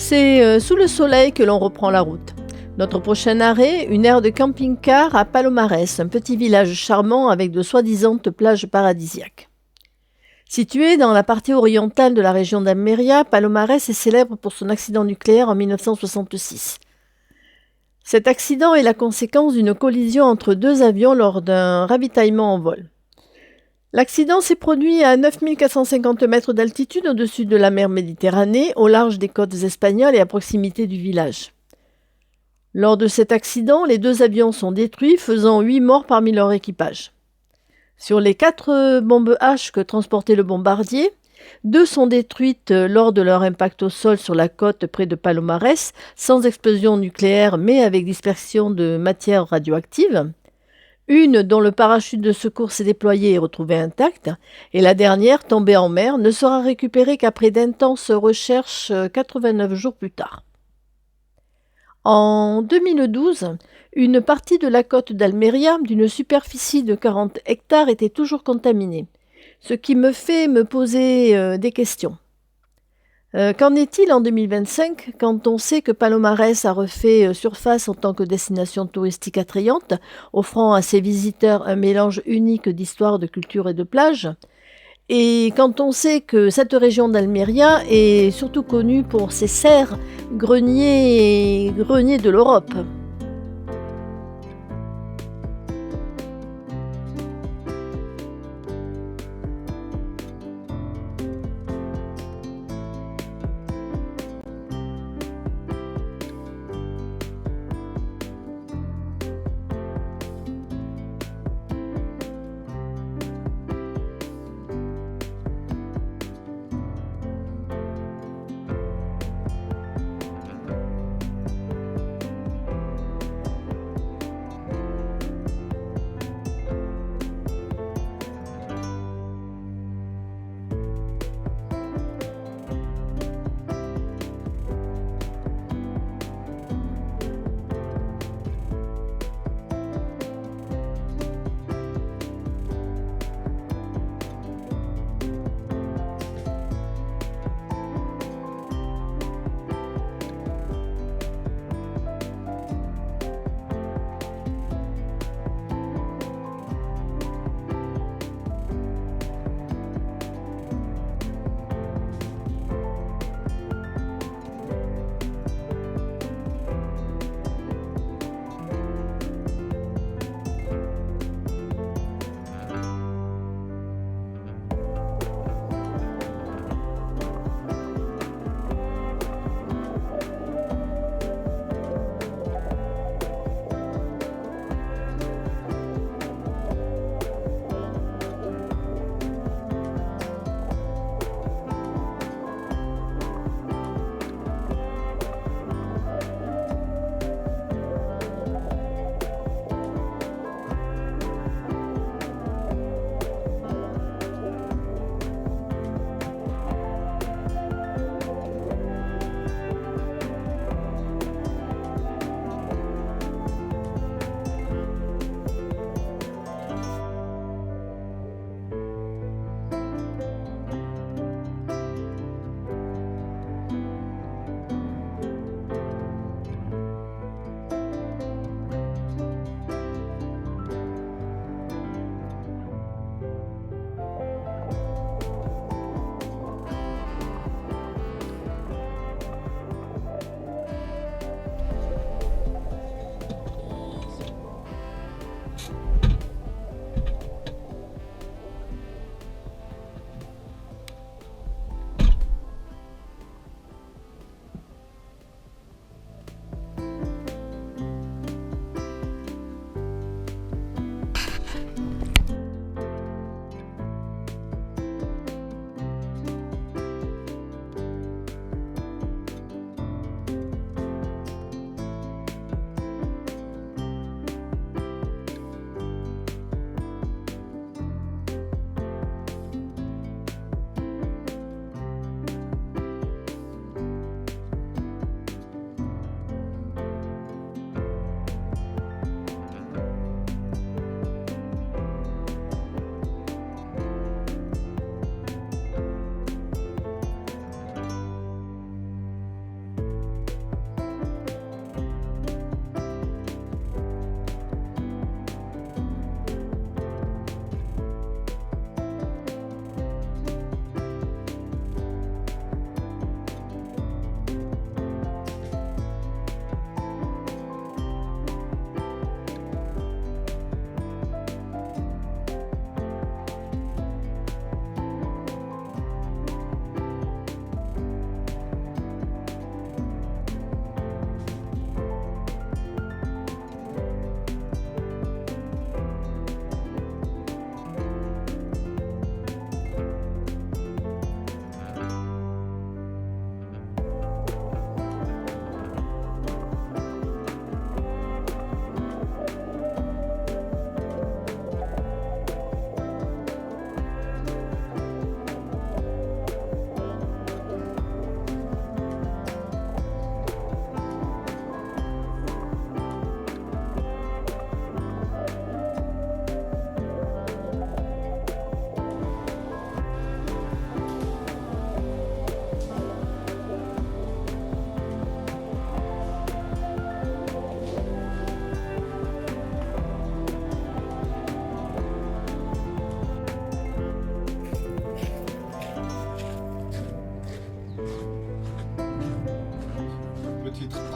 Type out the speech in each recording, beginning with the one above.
C'est sous le soleil que l'on reprend la route. Notre prochain arrêt, une aire de camping-car à Palomares, un petit village charmant avec de soi-disant plages paradisiaques. Situé dans la partie orientale de la région d'Almeria, Palomares est célèbre pour son accident nucléaire en 1966. Cet accident est la conséquence d'une collision entre deux avions lors d'un ravitaillement en vol. L'accident s'est produit à 9450 mètres d'altitude au-dessus de la mer Méditerranée, au large des côtes espagnoles et à proximité du village. Lors de cet accident, les deux avions sont détruits, faisant 8 morts parmi leur équipage. Sur les 4 bombes H que transportait le bombardier, 2 sont détruites lors de leur impact au sol sur la côte près de Palomares, sans explosion nucléaire mais avec dispersion de matière radioactive. Une dont le parachute de secours s'est déployé et retrouvé intact, et la dernière, tombée en mer, ne sera récupérée qu'après d'intenses recherches 89 jours plus tard. En 2012, une partie de la côte d'Almeria, d'une superficie de 40 hectares, était toujours contaminée, ce qui me fait me poser des questions. Qu'en est-il en 2025 quand on sait que Palomares a refait surface en tant que destination touristique attrayante, offrant à ses visiteurs un mélange unique d'histoire, de culture et de plage, et quand on sait que cette région d'Almeria est surtout connue pour ses serres, greniers de l'Europe.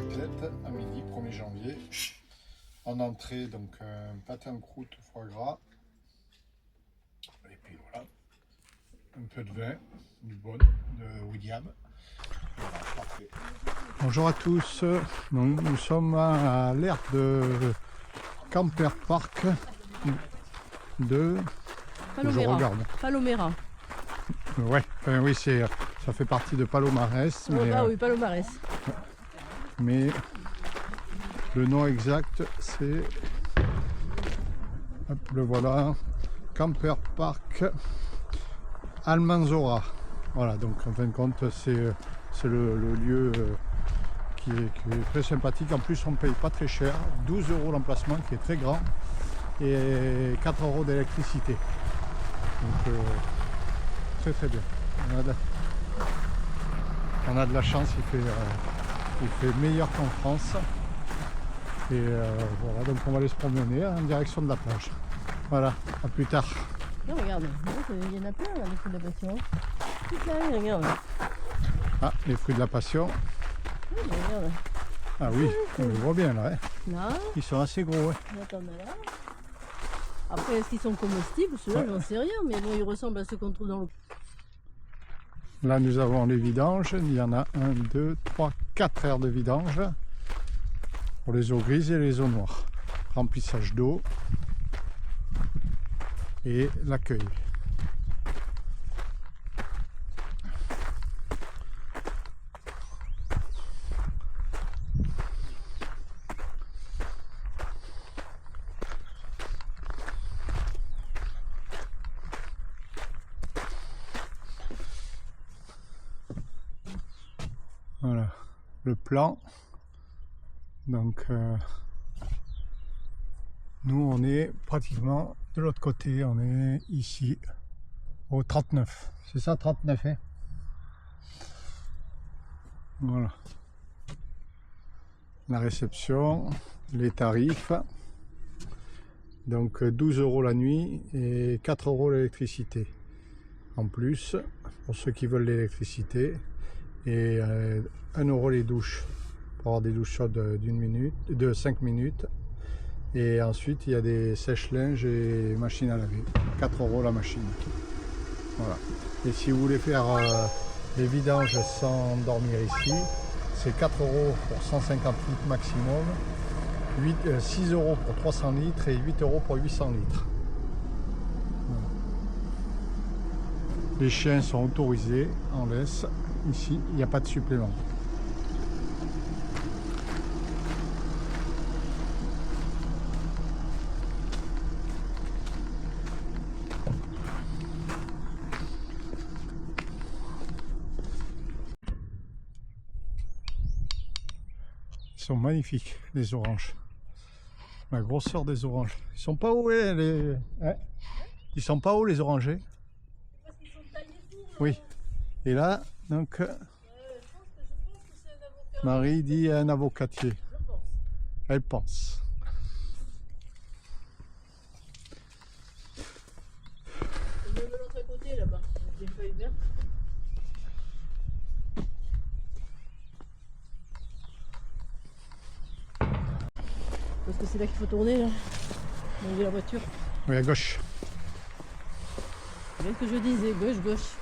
raclette à midi, 1er janvier. En entrée, donc un pâté en croûte foie gras. Et puis voilà, un peu de vin, du bon, de William. Voilà, parfait. Bonjour à tous, donc, nous sommes à l'aire de Camper Park de Palomera. Ouais, enfin, oui, ça fait partie de Palomares, Oui, Palomares. Mais le nom exact c'est, hop, le voilà, Camper Park Almanzora. Voilà, donc en fin de compte c'est le lieu qui est très sympathique. En plus on paye pas très cher, 12 € l'emplacement qui est très grand et 4 € d'électricité. Donc très très bien. On a de la chance, il fait meilleur qu'en France. Et voilà, donc on va aller se promener en direction de la plage. Voilà, à plus tard. Non, regarde, il y en a plein là, les fruits de la passion. Tout là, regarde. Ah, les fruits de la passion. Oui, regarde. Ah oui, on les voit bien là. Hein. Là. Ils sont assez gros. Hein. Attends, là. Après, est-ce qu'ils sont comestibles? Ceux-là, j'en sais rien, mais bon, ils ressemblent à ceux qu'on trouve dans le... Là, nous avons les vidanges. Il y en a 1, 2, 3, 4 aires de vidange. Pour les eaux grises et les eaux noires. Remplissage d'eau. Et l'accueil. Voilà le plan. Donc nous on est pratiquement de l'autre côté, on est ici au 39. C'est ça, 39 hein. Voilà. La réception, les tarifs. Donc 12 € la nuit et 4 € l'électricité. En plus, pour ceux qui veulent l'électricité. Et 1 € les douches. Pour avoir des douches chaudes de 5 minutes. Et ensuite, il y a des sèche-linges et machines à laver. 4 € la machine. Voilà. Et si vous voulez faire des vidanges sans dormir ici, c'est 4 € pour 150 litres maximum, 6 € pour 300 litres et 8 € pour 800 litres. Voilà. Les chiens sont autorisés en laisse. Ici, il n'y a pas de supplément. Ils sont magnifiques, les oranges. La grosseur des oranges. Ils sont pas hauts, les... Hein, ils sont pas hauts, les orangers. Parce qu'ils sont taillés pour... Oui. Et là, donc... je pense que c'est un avocat. Marie dit un avocatier. Je pense. Elle pense. Et même de l'autre côté, là-bas, avec des feuilles vertes. Parce que c'est là qu'il faut tourner, là. Dans la voiture. Oui, à gauche. C'est bien ce que je disais, gauche,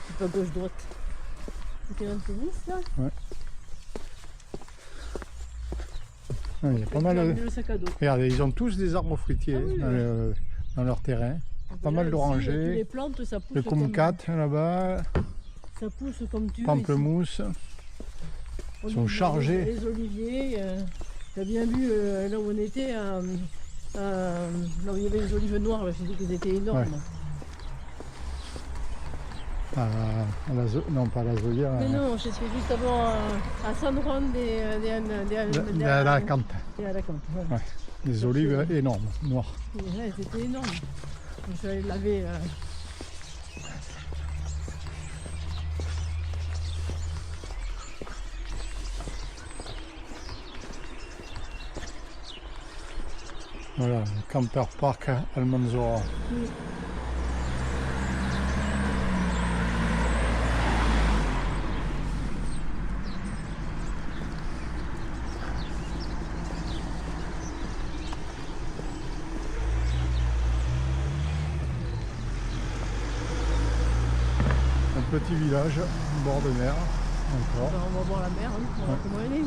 c'est pas gauche-droite. C'était un tennis, là. Ouais. Ah, il y a pas mal de... Le sac à dos. Regardez, ils ont tous des arbres fruitiers dans leur terrain. Pas mal d'orangers. Les plantes, ça pousse. Le kumquat là-bas. Ça pousse comme tu veux. Pamplemousse. Ils sont chargés. Les oliviers. T'as bien vu là où on était, là où il y avait les olives noires, là, je dis qu'ils étaient énormes. Ouais. Non, pas à la Zoya. Mais non, c'était juste avant à San Juan de Alacante. Ouais. Ouais. Des olives énormes, noires. Ouais, c'était énorme. Je suis allée laver. Voilà, Camper Park Almanzora. Petit village, bord de mer, encore. On va voir la mer, hein, on va voir comment elle est.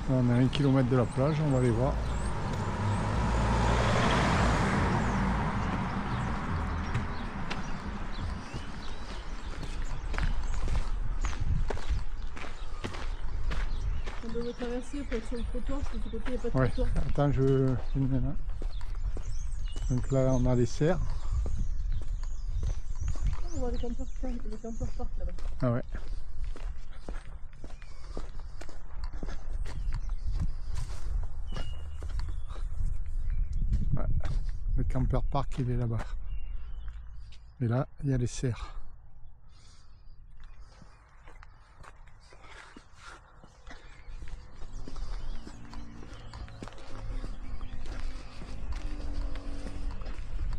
On est à 1 km de la plage, on va aller voir. On devrait traverser pour être sur le trottoir, parce que de ce côté il n'y a pas de Ouais, trottoir. attends, je filme là. Donc là, on a les serres. On voit les campeurs partent là-bas. Ah ouais. Ouais. Le camper park, il est là-bas. Et là, il y a les serres.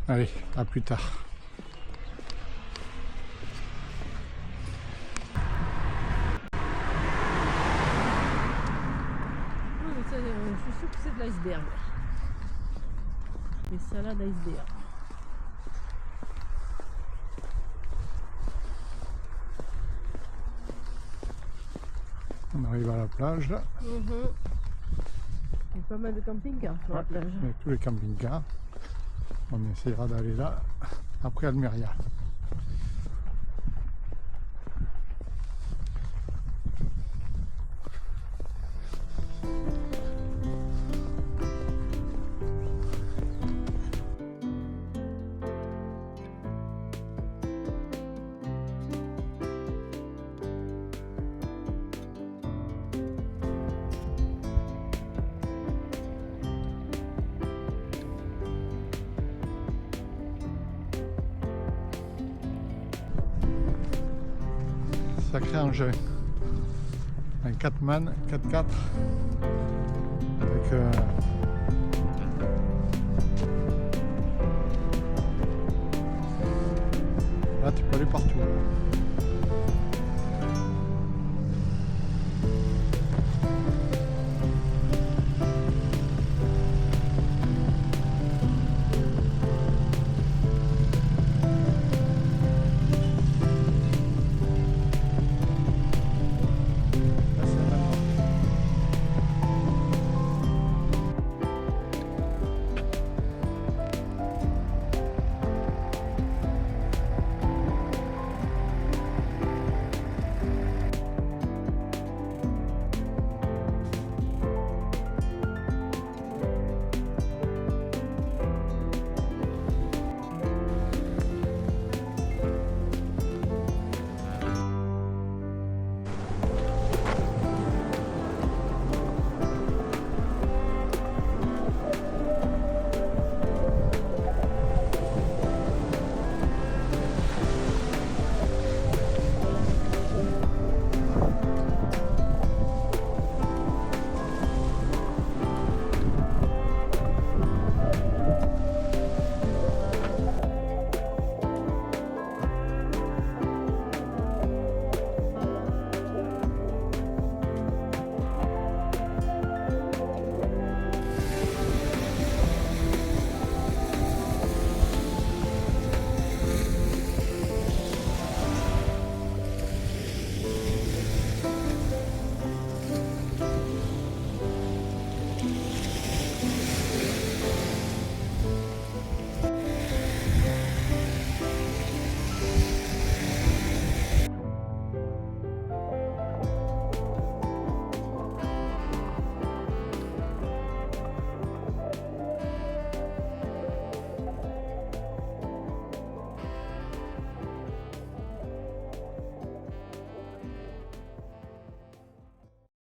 Allez, à plus tard. Oui, mais ça, je suis sûr que c'est de l'iceberg. Des salades iceberg. On arrive à la plage là. Il y a pas mal de camping-cars sur la Ouais, plage. avec tous les camping-cars. On essaiera d'aller là après Almeria. Sacré engin. Un 4-man, 4x4 avec là tu peux aller partout.